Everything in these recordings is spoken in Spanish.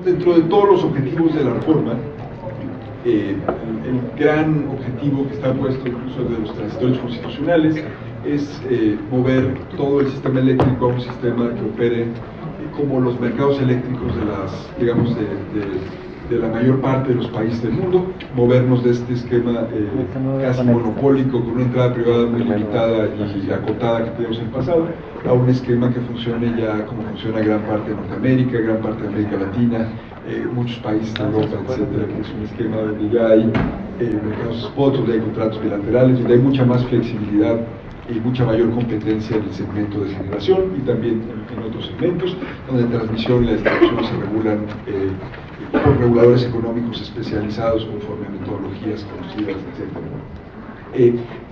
dentro de todos los objetivos de la reforma, el gran objetivo que está puesto incluso de los transitorios constitucionales es mover todo el sistema eléctrico a un sistema que opere como los mercados eléctricos de las, digamos, de la mayor parte de los países del mundo, movernos de este esquema casi monopólico con una entrada privada muy limitada y acotada que teníamos en el pasado, a un esquema que funcione ya como funciona gran parte de Norteamérica, gran parte de América Latina, muchos países de Europa, etcétera, que es un esquema donde ya hay mercados spot, donde hay contratos bilaterales, donde hay mucha más flexibilidad y mucha mayor competencia en el segmento de generación y también en otros segmentos, donde la transmisión y la distribución se regulan por reguladores económicos especializados conforme a metodologías conocidas, etc.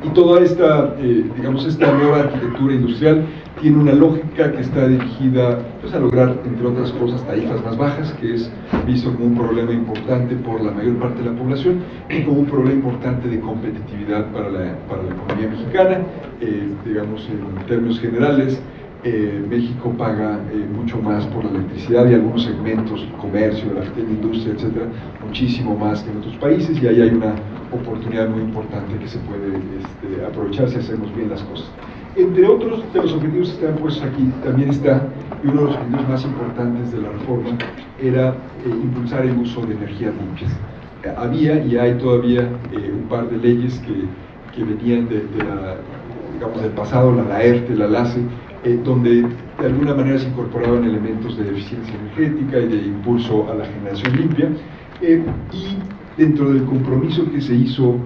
Y toda esta, digamos, esta nueva arquitectura industrial tiene una lógica que está dirigida pues, a lograr, entre otras cosas, tarifas más bajas, que es visto como un problema importante por la mayor parte de la población y como un problema importante de competitividad para la economía mexicana. Digamos, en términos generales, México paga mucho más por la electricidad y algunos segmentos, comercio, la pequeña industria, etcétera, muchísimo más que en otros países, y ahí hay una oportunidad muy importante que se puede aprovechar si hacemos bien las cosas. Entre otros de los objetivos que están puestos aquí, también está, y uno de los objetivos más importantes de la reforma era impulsar el uso de energías limpias. Había y hay todavía un par de leyes que venían digamos, del pasado, la LAERTE, la LACE, donde de alguna manera se incorporaban elementos de eficiencia energética y de impulso a la generación limpia, y dentro del compromiso que se hizo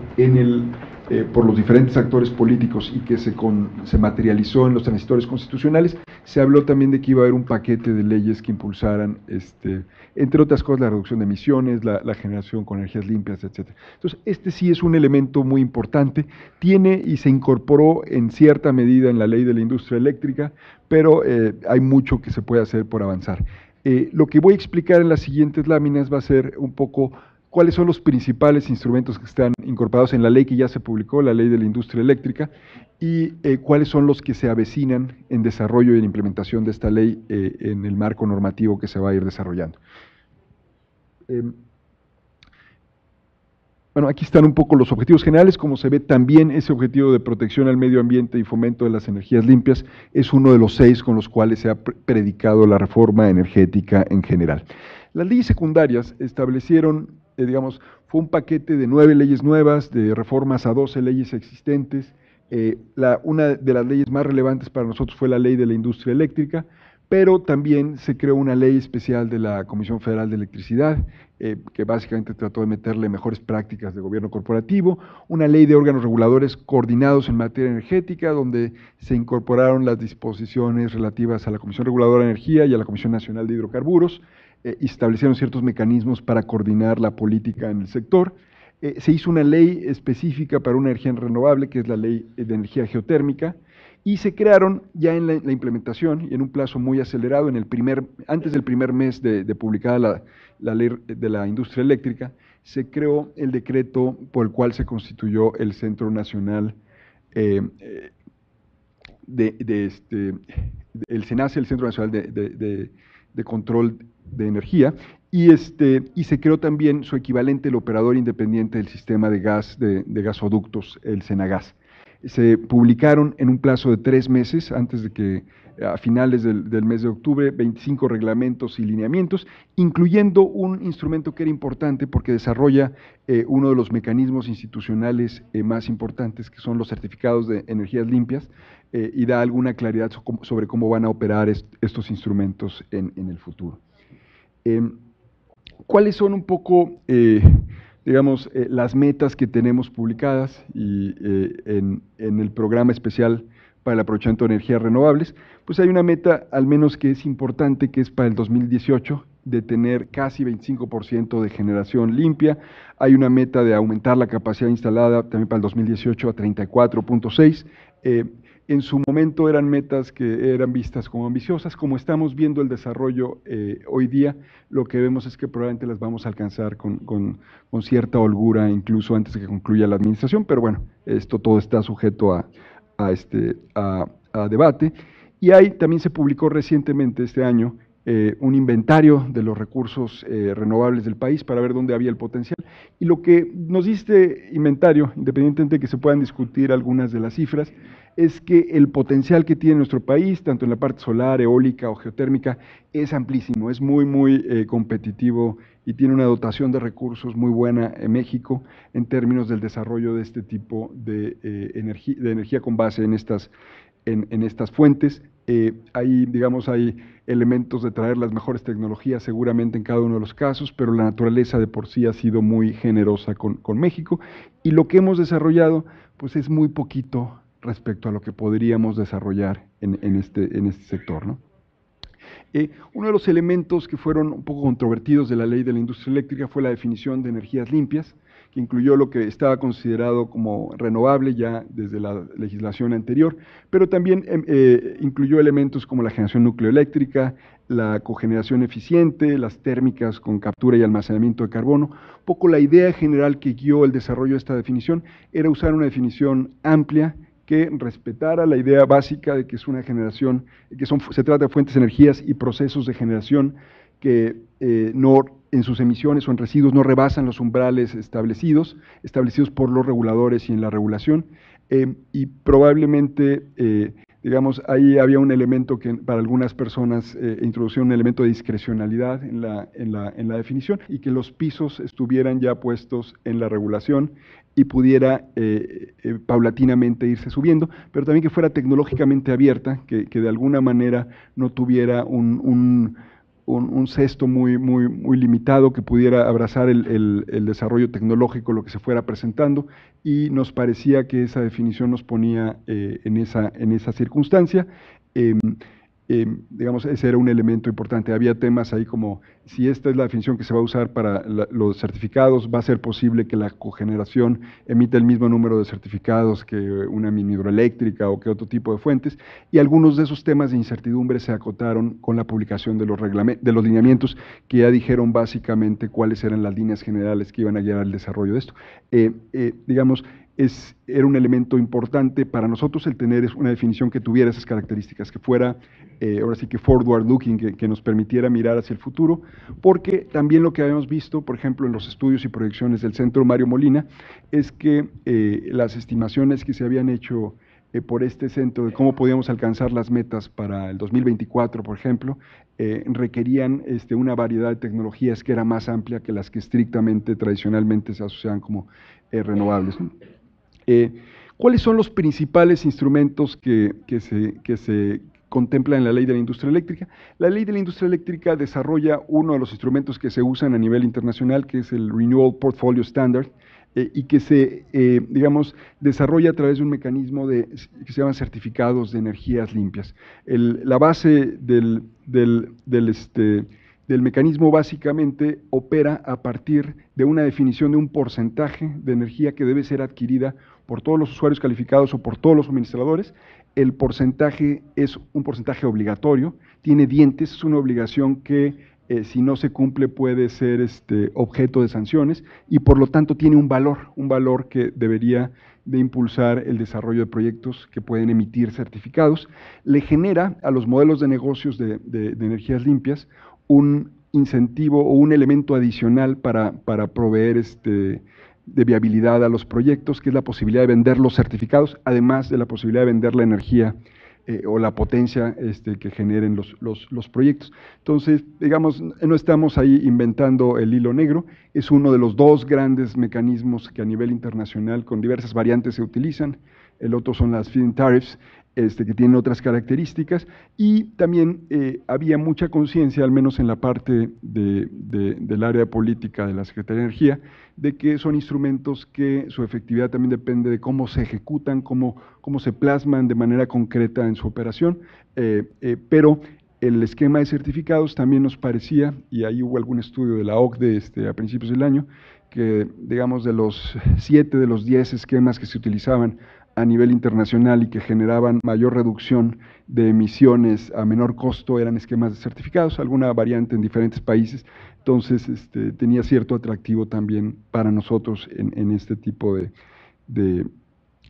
por los diferentes actores políticos y que se materializó en los transitorios constitucionales, se habló también de que iba a haber un paquete de leyes que impulsaran, entre otras cosas, la reducción de emisiones, la generación con energías limpias, etc. Entonces, este sí es un elemento muy importante, tiene y se incorporó en cierta medida en la ley de la industria eléctrica, pero hay mucho que se puede hacer por avanzar. Lo que voy a explicar en las siguientes láminas va a ser un poco cuáles son los principales instrumentos que están incorporados en la ley que ya se publicó, la ley de la industria eléctrica, y cuáles son los que se avecinan en desarrollo y en implementación de esta ley en el marco normativo que se va a ir desarrollando. Bueno, aquí están un poco los objetivos generales. Como se ve, también ese objetivo de protección al medio ambiente y fomento de las energías limpias es uno de los 6 con los cuales se ha predicado la reforma energética en general. Las leyes secundarias establecieron, digamos, fue un paquete de 9 leyes nuevas, de reformas a 12 leyes existentes. Una de las leyes más relevantes para nosotros fue la ley de la industria eléctrica, pero también se creó una ley especial de la Comisión Federal de Electricidad, que básicamente trató de meterle mejores prácticas de gobierno corporativo, una ley de órganos reguladores coordinados en materia energética, donde se incorporaron las disposiciones relativas a la Comisión Reguladora de Energía y a la Comisión Nacional de Hidrocarburos, y establecieron ciertos mecanismos para coordinar la política en el sector. Se hizo una ley específica para una energía renovable, que es la ley de energía geotérmica, y se crearon ya en la implementación y en un plazo muy acelerado, antes del primer mes de publicada la ley de la industria eléctrica, se creó el decreto por el cual se constituyó el Centro Nacional el CENACE, el Centro Nacional de Control de Energía, y se creó también su equivalente, el Operador Independiente del Sistema de Gas, de Gasoductos, el CENAGAS. Se publicaron en un plazo de 3 meses, antes de que a finales del mes de octubre, 25 reglamentos y lineamientos, incluyendo un instrumento que era importante porque desarrolla uno de los mecanismos institucionales más importantes, que son los certificados de energías limpias, y da alguna claridad sobre cómo van a operar estos instrumentos en el futuro. ¿Cuáles son un poco, digamos, las metas que tenemos publicadas en el programa especial para el aprovechamiento de energías renovables? Pues hay una meta, al menos que es importante, que es para el 2018, de tener casi 25% de generación limpia. Hay una meta de aumentar la capacidad instalada también para el 2018 a 34.6. En su momento eran metas que eran vistas como ambiciosas. Como estamos viendo el desarrollo hoy día, lo que vemos es que probablemente las vamos a alcanzar con cierta holgura, incluso antes de que concluya la administración, pero bueno, esto todo está sujeto a debate. Y también se publicó recientemente este año un inventario de los recursos renovables del país para ver dónde había el potencial. Y lo que nos dice este inventario, independientemente de que se puedan discutir algunas de las cifras, es que el potencial que tiene nuestro país, tanto en la parte solar, eólica o geotérmica, es amplísimo, es muy competitivo y tiene una dotación de recursos muy buena en México en términos del desarrollo de este tipo de energía con base en estas fuentes. Hay elementos de traer las mejores tecnologías seguramente en cada uno de los casos, pero la naturaleza de por sí ha sido muy generosa con México, y lo que hemos desarrollado pues es muy poquito respecto a lo que podríamos desarrollar en este sector, ¿no? Uno de los elementos que fueron un poco controvertidos de la ley de la industria eléctrica fue la definición de energías limpias, que incluyó lo que estaba considerado como renovable ya desde la legislación anterior, pero también incluyó elementos como la generación nucleoeléctrica, la cogeneración eficiente, las térmicas con captura y almacenamiento de carbono. Un poco la idea general que guió el desarrollo de esta definición era usar una definición amplia que respetara la idea básica de que es una generación, se trata de fuentes de energías y procesos de generación que no, en sus emisiones o en residuos no rebasan los umbrales establecidos por los reguladores y en la regulación, y probablemente, ahí había un elemento que para algunas personas introducía un elemento de discrecionalidad en la definición, y que los pisos estuvieran ya puestos en la regulación y pudiera paulatinamente irse subiendo, pero también que fuera tecnológicamente abierta, que de alguna manera no tuviera un cesto muy limitado, que pudiera abrazar el desarrollo tecnológico, lo que se fuera presentando, y nos parecía que esa definición nos ponía en esa circunstancia. Ese era un elemento importante. Había temas ahí como, si esta es la definición que se va a usar para los certificados, va a ser posible que la cogeneración emita el mismo número de certificados que una mini hidroeléctrica o que otro tipo de fuentes, y algunos de esos temas de incertidumbre se acotaron con la publicación de los lineamientos, que ya dijeron básicamente cuáles eran las líneas generales que iban a guiar el desarrollo de esto. Era un elemento importante para nosotros el tener una definición que tuviera esas características, que fuera, ahora sí que forward looking, que nos permitiera mirar hacia el futuro, porque también lo que habíamos visto, por ejemplo, en los estudios y proyecciones del Centro Mario Molina, es que las estimaciones que se habían hecho por este centro de cómo podíamos alcanzar las metas para el 2024, por ejemplo, requerían una variedad de tecnologías que era más amplia que las que estrictamente, tradicionalmente se asociaban como renovables, ¿no? ¿Cuáles son los principales instrumentos que se contemplan en la Ley de la Industria Eléctrica? La Ley de la Industria Eléctrica desarrolla uno de los instrumentos que se usan a nivel internacional, que es el Renewable Portfolio Standard, y que se, desarrolla a través de un mecanismo que se llama certificados de energías limpias. La base del mecanismo básicamente opera a partir de una definición de un porcentaje de energía que debe ser adquirida por todos los usuarios calificados o por todos los suministradores. El porcentaje es un porcentaje obligatorio, tiene dientes, es una obligación que si no se cumple puede ser objeto de sanciones, y por lo tanto tiene un valor que debería de impulsar el desarrollo de proyectos que pueden emitir certificados. Le genera a los modelos de negocios de energías limpias un incentivo o un elemento adicional para proveer de viabilidad a los proyectos, que es la posibilidad de vender los certificados, además de la posibilidad de vender la energía o la potencia que generen los proyectos. Entonces, no estamos ahí inventando el hilo negro, es uno de los dos grandes mecanismos que a nivel internacional con diversas variantes se utilizan. El otro son las feed-in tariffs, que tienen otras características, y también había mucha conciencia, al menos en la parte del área política de la Secretaría de Energía, de que son instrumentos que su efectividad también depende de cómo se ejecutan, cómo se plasman de manera concreta en su operación, pero el esquema de certificados también nos parecía, y ahí hubo algún estudio de la OCDE a principios del año, que de los 7 de los 10 esquemas que se utilizaban a nivel internacional y que generaban mayor reducción de emisiones a menor costo eran esquemas de certificados, alguna variante en diferentes países. Entonces tenía cierto atractivo también para nosotros en este tipo de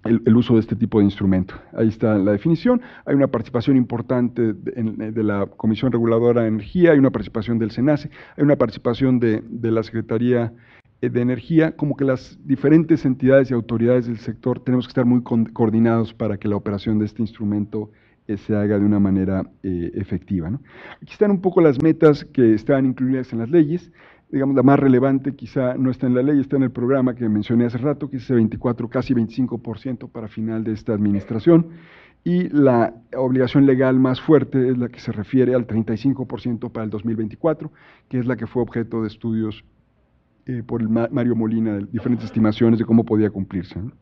el uso de este tipo de instrumento. Ahí está la definición. Hay una participación importante de la Comisión Reguladora de Energía, hay una participación del SENACE, hay una participación de la Secretaría de Energía, como que las diferentes entidades y autoridades del sector tenemos que estar muy coordinados para que la operación de este instrumento se haga de una manera efectiva, ¿no? Aquí están un poco las metas que están incluidas en las leyes. Digamos, la más relevante quizá no está en la ley, está en el programa que mencioné hace rato, que es ese 24, casi 25% para final de esta administración, y la obligación legal más fuerte es la que se refiere al 35% para el 2024, que es la que fue objeto de estudios por el Mario Molina, de diferentes estimaciones de cómo podía cumplirse, ¿no?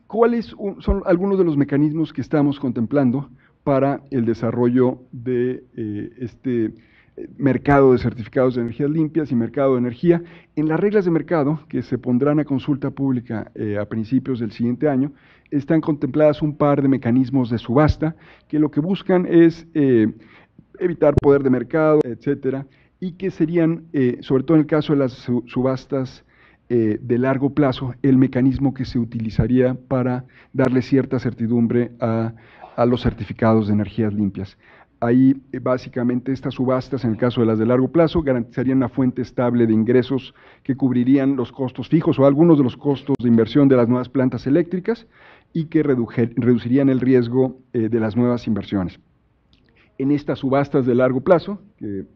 ¿Cuáles son algunos de los mecanismos que estamos contemplando para el desarrollo de este mercado de certificados de energías limpias y mercado de energía? En las reglas de mercado, que se pondrán a consulta pública a principios del siguiente año, están contempladas un par de mecanismos de subasta que lo que buscan es evitar poder de mercado, etcétera, y que serían, sobre todo en el caso de las subastas de largo plazo, el mecanismo que se utilizaría para darle cierta certidumbre a los certificados de energías limpias. Ahí, básicamente, estas subastas, en el caso de las de largo plazo, garantizarían una fuente estable de ingresos que cubrirían los costos fijos o algunos de los costos de inversión de las nuevas plantas eléctricas y que reducirían el riesgo de las nuevas inversiones. En estas subastas de largo plazo, que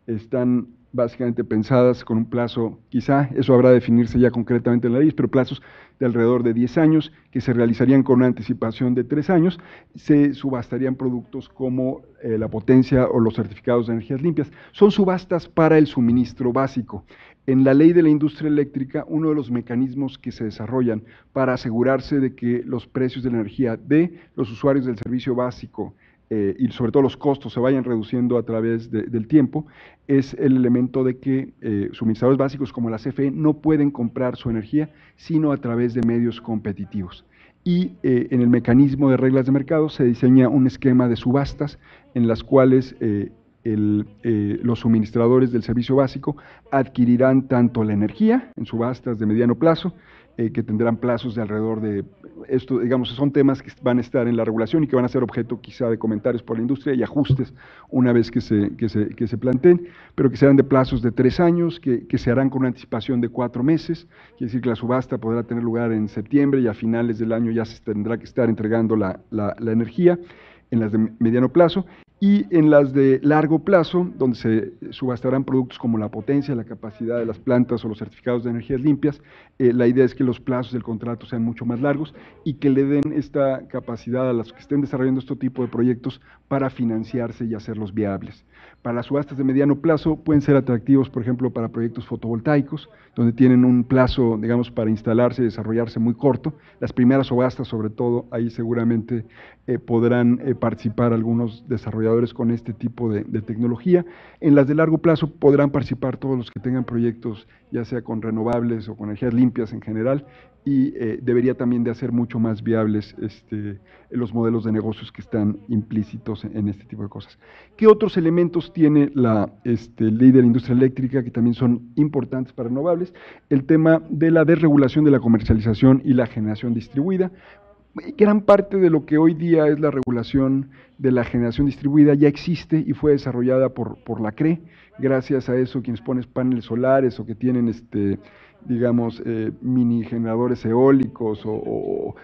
están básicamente pensadas con un plazo, quizá eso habrá de definirse ya concretamente en la ley, pero plazos de alrededor de 10 años, que se realizarían con una anticipación de 3 años, se subastarían productos como la potencia o los certificados de energías limpias. Son subastas para el suministro básico. En la ley de la industria eléctrica, uno de los mecanismos que se desarrollan para asegurarse de que los precios de la energía de los usuarios del servicio básico y sobre todo los costos se vayan reduciendo a través del tiempo, es el elemento de que suministradores básicos como la CFE no pueden comprar su energía sino a través de medios competitivos. Y en el mecanismo de reglas de mercado se diseña un esquema de subastas en las cuales los suministradores del servicio básico adquirirán tanto la energía en subastas de mediano plazo, que tendrán plazos de alrededor de, esto, digamos, son temas que van a estar en la regulación y que van a ser objeto quizá de comentarios por la industria y ajustes una vez que se planteen, pero que serán de plazos de 3 años, que se harán con una anticipación de 4 meses, quiere decir que la subasta podrá tener lugar en septiembre y a finales del año ya se tendrá que estar entregando la energía en las de mediano plazo, y en las de largo plazo, donde se subastarán productos como la potencia, la capacidad de las plantas o los certificados de energías limpias. La idea es que los plazos del contrato sean mucho más largos y que le den esta capacidad a los que estén desarrollando este tipo de proyectos para financiarse y hacerlos viables. Para las subastas de mediano plazo pueden ser atractivos, por ejemplo, para proyectos fotovoltaicos, donde tienen un plazo, digamos, para instalarse y desarrollarse muy corto. Las primeras subastas, sobre todo, ahí seguramente podrán participar algunos desarrolladores con este tipo de tecnología. En las de largo plazo podrán participar todos los que tengan proyectos, ya sea con renovables o con energías limpias en general, y debería también de hacer mucho más viables los modelos de negocios que están implícitos en este tipo de cosas. ¿Qué otros elementos tiene la ley de la industria eléctrica que también son importantes para renovables? El tema de la desregulación de la comercialización y la generación distribuida. Gran parte de lo que hoy día es la regulación de la generación distribuida ya existe y fue desarrollada por la CRE. Gracias a eso, quienes ponen paneles solares o que tienen, digamos, mini generadores eólicos o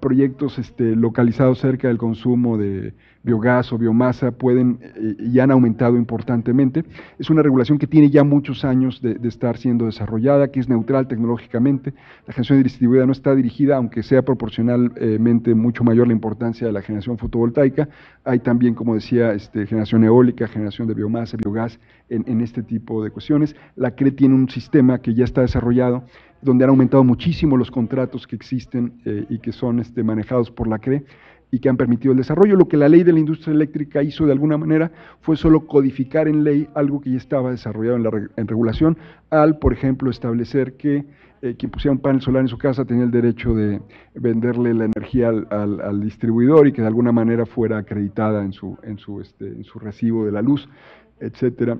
proyectos localizados cerca del consumo de biogás o biomasa pueden y han aumentado importantemente. Es una regulación que tiene ya muchos años de estar siendo desarrollada, que es neutral tecnológicamente. La generación distribuida no está dirigida, aunque sea proporcionalmente mucho mayor la importancia de la generación fotovoltaica. Hay también, como decía, generación eólica, generación de biomasa, biogás, en este tipo de cuestiones. La CRE tiene un sistema que ya está desarrollado, donde han aumentado muchísimo los contratos que existen y que son manejados por la CRE y que han permitido el desarrollo. Lo que la ley de la industria eléctrica hizo de alguna manera fue solo codificar en ley algo que ya estaba desarrollado en regulación, al, por ejemplo, establecer que quien pusiera un panel solar en su casa tenía el derecho de venderle la energía al distribuidor y que de alguna manera fuera acreditada en su recibo de la luz, etcétera.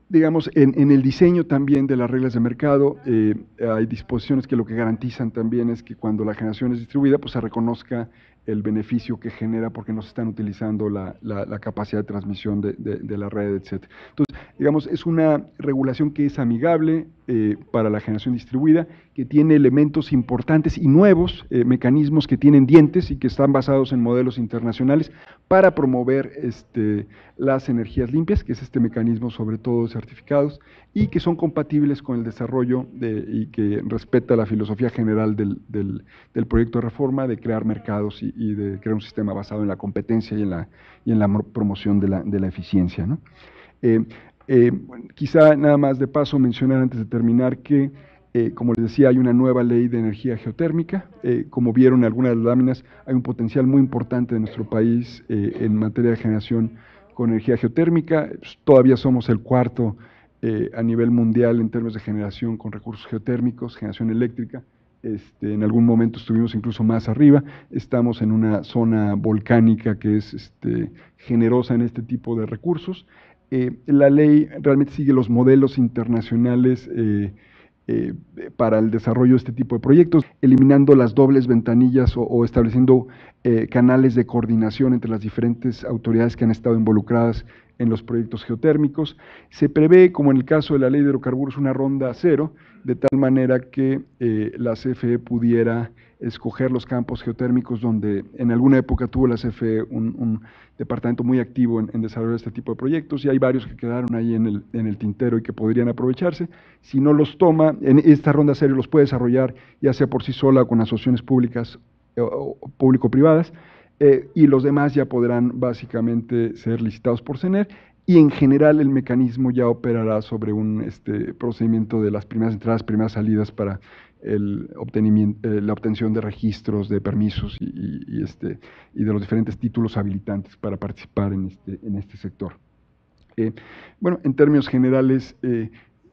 digamos, en el diseño también de las reglas de mercado, hay disposiciones que lo que garantizan también es que cuando la generación es distribuida, pues se reconozca el beneficio que genera porque no se están utilizando la capacidad de transmisión de la red, etc. Entonces, digamos, es una regulación que es amigable para la generación distribuida, que tiene elementos importantes y nuevos, mecanismos que tienen dientes y que están basados en modelos internacionales para promover las energías limpias, que es este mecanismo sobre todo de certificados, y que son compatibles con el desarrollo y que respeta la filosofía general del proyecto de reforma de crear mercados y de crear un sistema basado en la competencia y en la promoción de la eficiencia, ¿no? Quizá nada más de paso mencionar antes de terminar que, como les decía, hay una nueva ley de energía geotérmica. Como vieron en algunas de las láminas, hay un potencial muy importante de nuestro país en materia de generación con energía geotérmica. Pues, todavía somos el cuarto a nivel mundial en términos de generación con recursos geotérmicos, generación eléctrica. En algún momento estuvimos incluso más arriba. Estamos en una zona volcánica que es generosa en este tipo de recursos. La ley realmente sigue los modelos internacionales para el desarrollo de este tipo de proyectos, eliminando las dobles ventanillas o estableciendo canales de coordinación entre las diferentes autoridades que han estado involucradas en los proyectos geotérmicos. Se prevé, como en el caso de la ley de hidrocarburos, una ronda cero, de tal manera que la CFE pudiera escoger los campos geotérmicos donde en alguna época tuvo la CFE un departamento muy activo en desarrollar este tipo de proyectos, y hay varios que quedaron ahí en el tintero y que podrían aprovecharse. Si no los toma, en esta ronda cero los puede desarrollar ya sea por sí sola o con asociaciones públicas o público-privadas, y los demás ya podrán básicamente ser licitados por CENER, y en general el mecanismo ya operará sobre un procedimiento de las primeras entradas, primeras salidas para la obtención de registros, de permisos y de los diferentes títulos habilitantes para participar en este sector. Bueno, en términos generales,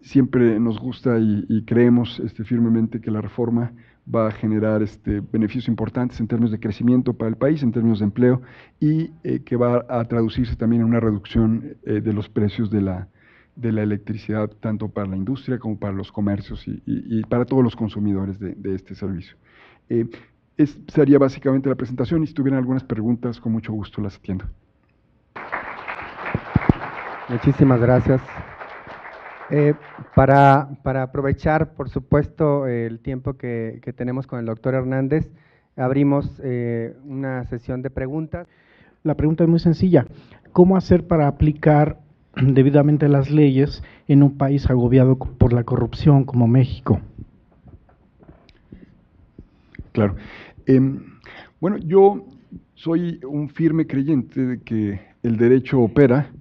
siempre nos gusta y creemos firmemente que la reforma va a generar beneficios importantes en términos de crecimiento para el país, en términos de empleo, y que va a traducirse también en una reducción de los precios de la electricidad, tanto para la industria como para los comercios y para todos los consumidores de este servicio. Sería básicamente la presentación, y si tuvieran algunas preguntas, con mucho gusto las atiendo. Muchísimas gracias. Para aprovechar, por supuesto, el tiempo que tenemos con el doctor Hernández, abrimos una sesión de preguntas. La pregunta es muy sencilla. ¿Cómo hacer para aplicar debidamente las leyes en un país agobiado por la corrupción como México? Claro. Bueno, yo soy un firme creyente de que el derecho opera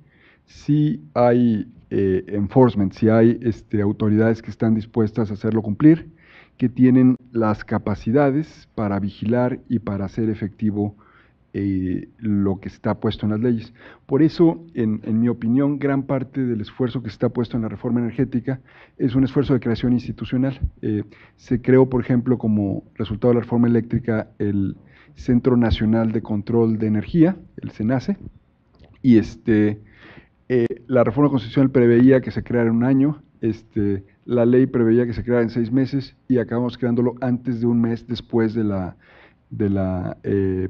si hay enforcement, si hay autoridades que están dispuestas a hacerlo cumplir, que tienen las capacidades para vigilar y para hacer efectivo lo que está puesto en las leyes. Por eso, en mi opinión, gran parte del esfuerzo que está puesto en la reforma energética es un esfuerzo de creación institucional. Se creó, por ejemplo, como resultado de la reforma eléctrica, el Centro Nacional de Control de Energía, el CENACE, y la reforma constitucional preveía que se creara en un año, la ley preveía que se creara en 6 meses, y acabamos creándolo antes de un mes después de la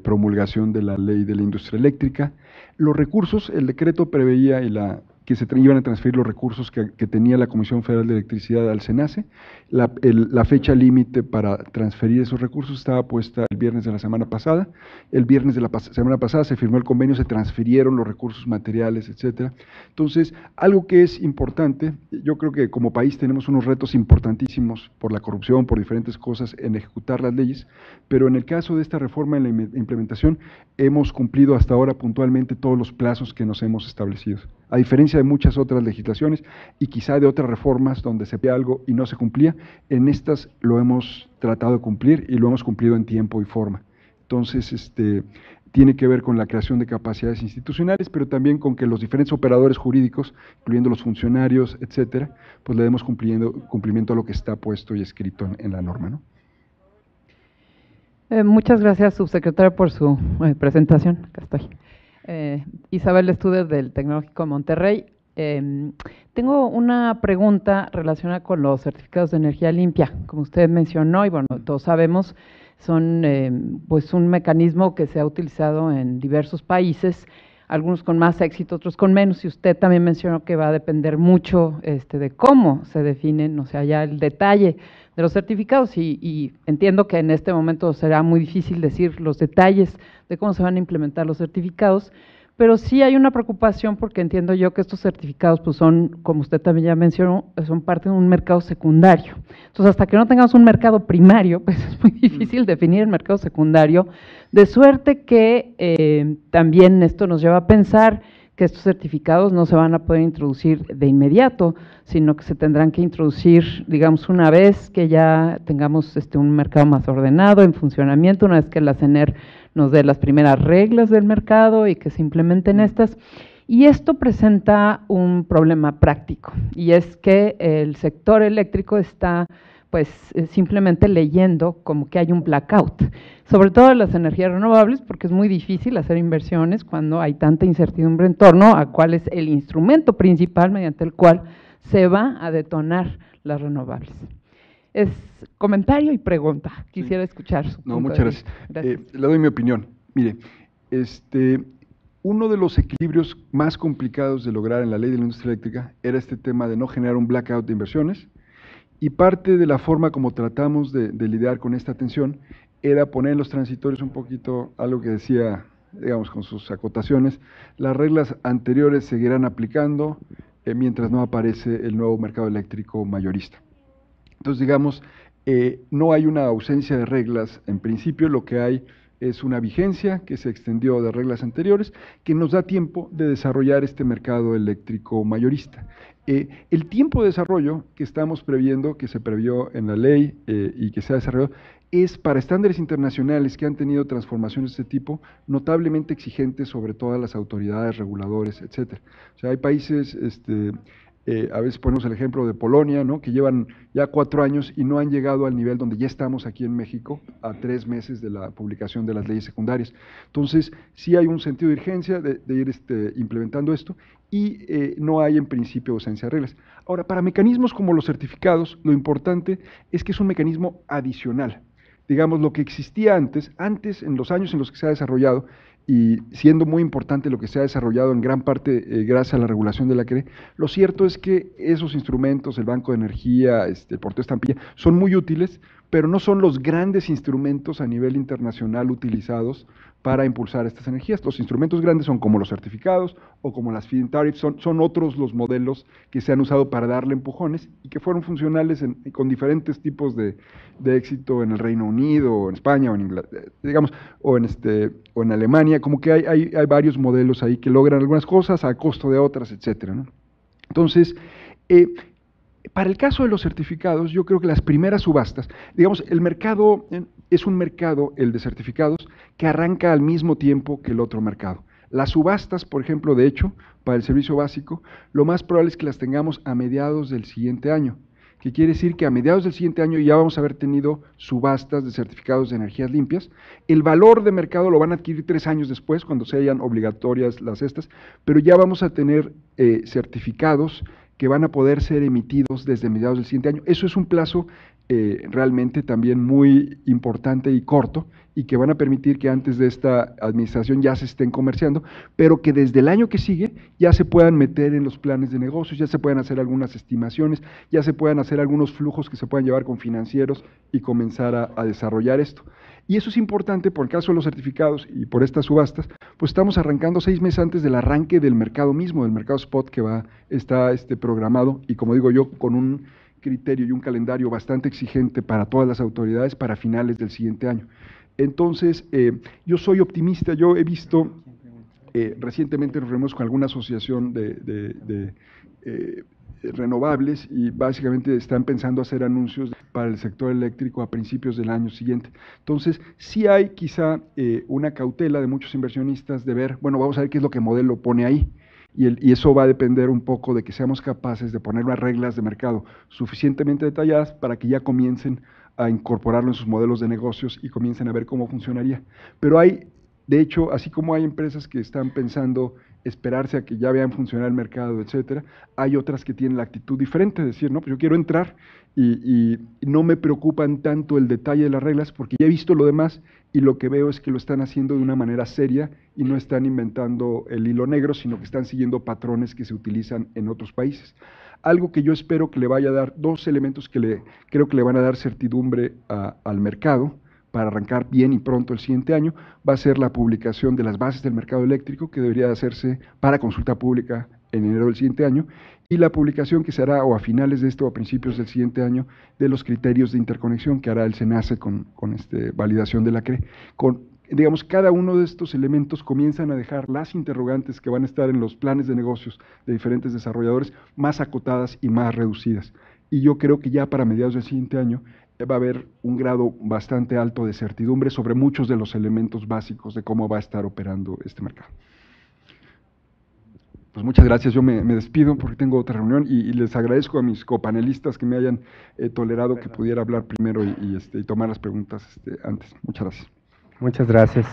promulgación de la ley de la industria eléctrica. Los recursos, el decreto preveía que se iban a transferir los recursos que tenía la Comisión Federal de Electricidad al CENACE. La fecha límite para transferir esos recursos estaba puesta el viernes de la semana pasada. El viernes de la semana pasada se firmó el convenio, se transfirieron los recursos materiales, etcétera. Entonces, algo que es importante, yo creo que como país tenemos unos retos importantísimos por la corrupción, por diferentes cosas, en ejecutar las leyes, pero en el caso de esta reforma, en la implementación, hemos cumplido hasta ahora puntualmente todos los plazos que nos hemos establecido. A diferencia de muchas otras legislaciones y quizá de otras reformas donde se pedía algo y no se cumplía, en estas lo hemos tratado de cumplir y lo hemos cumplido en tiempo y forma. Entonces, tiene que ver con la creación de capacidades institucionales, pero también con que los diferentes operadores jurídicos, incluyendo los funcionarios, etcétera, pues le demos cumplimiento a lo que está puesto y escrito en la norma, ¿no? Muchas gracias, subsecretario, por su presentación. Acá estoy. Isabel Studer, del Tecnológico de Monterrey. Tengo una pregunta relacionada con los certificados de energía limpia. Como usted mencionó, y bueno, todos sabemos, son pues un mecanismo que se ha utilizado en diversos países, algunos con más éxito, otros con menos, y usted también mencionó que va a depender mucho de cómo se definen, o sea, ya el detalle de los certificados, y entiendo que en este momento será muy difícil decir los detalles de cómo se van a implementar los certificados, pero sí hay una preocupación porque entiendo yo que estos certificados pues son, como usted también ya mencionó, son parte de un mercado secundario. Entonces, hasta que no tengamos un mercado primario, pues es muy difícil definir el mercado secundario, de suerte que también esto nos lleva a pensar que estos certificados no se van a poder introducir de inmediato, sino que se tendrán que introducir, digamos, una vez que ya tengamos un mercado más ordenado, en funcionamiento, una vez que la CENER nos dé las primeras reglas del mercado y que se implementen estas. Y esto presenta un problema práctico, y es que el sector eléctrico está pues simplemente leyendo como que hay un blackout, sobre todo en las energías renovables, porque es muy difícil hacer inversiones cuando hay tanta incertidumbre en torno a cuál es el instrumento principal mediante el cual se va a detonar las renovables. Es comentario y pregunta. Quisiera escuchar su punto. No, muchas gracias. Le doy mi opinión. Mire, uno de los equilibrios más complicados de lograr en la ley de la industria eléctrica era este tema de no generar un blackout de inversiones, y parte de la forma como tratamos de lidiar con esta tensión era poner en los transitorios un poquito algo que decía, digamos, con sus acotaciones, las reglas anteriores seguirán aplicando mientras no aparece el nuevo mercado eléctrico mayorista. Entonces, digamos, no hay una ausencia de reglas en principio, lo que hay es una vigencia que se extendió de reglas anteriores que nos da tiempo de desarrollar este mercado eléctrico mayorista. El tiempo de desarrollo que estamos previendo, que se previó en la ley y que se ha desarrollado, es para estándares internacionales que han tenido transformaciones de este tipo notablemente exigentes sobre todas las autoridades, reguladores, etcétera. O sea, hay países, a veces ponemos el ejemplo de Polonia, ¿no?, que llevan ya 4 años y no han llegado al nivel donde ya estamos aquí en México a 3 meses de la publicación de las leyes secundarias. Entonces, sí hay un sentido de urgencia de ir implementando esto, y no hay en principio ausencia de reglas. Ahora, para mecanismos como los certificados, lo importante es que es un mecanismo adicional. Digamos, lo que existía antes en los años en los que se ha desarrollado, y siendo muy importante lo que se ha desarrollado en gran parte gracias a la regulación de la CRE, lo cierto es que esos instrumentos, el Banco de Energía, el porteo de estampilla, son muy útiles, pero no son los grandes instrumentos a nivel internacional utilizados para impulsar estas energías. Los instrumentos grandes son como los certificados o como las feed-in tariffs, son otros los modelos que se han usado para darle empujones y que fueron funcionales con diferentes tipos de éxito en el Reino Unido, o en España, o en Inglaterra, digamos, o en Alemania. Como que hay varios modelos ahí que logran algunas cosas a costo de otras, etcétera, ¿no? Entonces, para el caso de los certificados, yo creo que las primeras subastas, digamos, el mercado es un mercado, el de certificados, que arranca al mismo tiempo que el otro mercado. Las subastas, por ejemplo, de hecho, para el servicio básico, lo más probable es que las tengamos a mediados del siguiente año, que quiere decir que a mediados del siguiente año ya vamos a haber tenido subastas de certificados de energías limpias. El valor de mercado lo van a adquirir 3 años después, cuando sean obligatorias las estas, pero ya vamos a tener certificados que van a poder ser emitidos desde mediados del siguiente año. Eso es un plazo realmente también muy importante y corto, y que van a permitir que antes de esta administración ya se estén comerciando, pero que desde el año que sigue ya se puedan meter en los planes de negocios, ya se puedan hacer algunas estimaciones, ya se puedan hacer algunos flujos que se puedan llevar con financieros y comenzar a desarrollar esto. Y eso es importante por el caso de los certificados y por estas subastas, pues estamos arrancando 6 meses antes del arranque del mercado mismo, del mercado spot que está programado, y como digo yo, con un criterio y un calendario bastante exigente para todas las autoridades para finales del siguiente año. Entonces, yo soy optimista. Yo he visto, recientemente nos reunimos con alguna asociación de renovables, y básicamente están pensando hacer anuncios para el sector eléctrico a principios del año siguiente. Entonces, sí hay quizá una cautela de muchos inversionistas de ver, bueno, vamos a ver qué es lo que Modelo pone ahí, y eso va a depender un poco de que seamos capaces de poner unas reglas de mercado suficientemente detalladas para que ya comiencen a incorporarlo en sus modelos de negocios y comiencen a ver cómo funcionaría. Pero hay, de hecho, así como hay empresas que están pensando esperarse a que ya vean funcionar el mercado, etcétera. Hay otras que tienen la actitud diferente, de decir, no, pues yo quiero entrar y no me preocupan tanto el detalle de las reglas porque ya he visto lo demás y lo que veo es que lo están haciendo de una manera seria y no están inventando el hilo negro, sino que están siguiendo patrones que se utilizan en otros países. Algo que yo espero que le vaya a dar, dos elementos que creo que le van a dar certidumbre al mercado para arrancar bien y pronto el siguiente año, va a ser la publicación de las bases del mercado eléctrico, que debería hacerse para consulta pública en enero del siguiente año, y la publicación que se hará o a finales de esto o a principios del siguiente año de los criterios de interconexión que hará el SENACE con validación de la CRE. Digamos, cada uno de estos elementos comienzan a dejar las interrogantes que van a estar en los planes de negocios de diferentes desarrolladores más acotadas y más reducidas. Y yo creo que ya para mediados del siguiente año va a haber un grado bastante alto de certidumbre sobre muchos de los elementos básicos de cómo va a estar operando este mercado. Pues muchas gracias, yo me despido porque tengo otra reunión y les agradezco a mis copanelistas que me hayan tolerado que pudiera hablar primero y tomar las preguntas antes. Muchas gracias. Muchas gracias.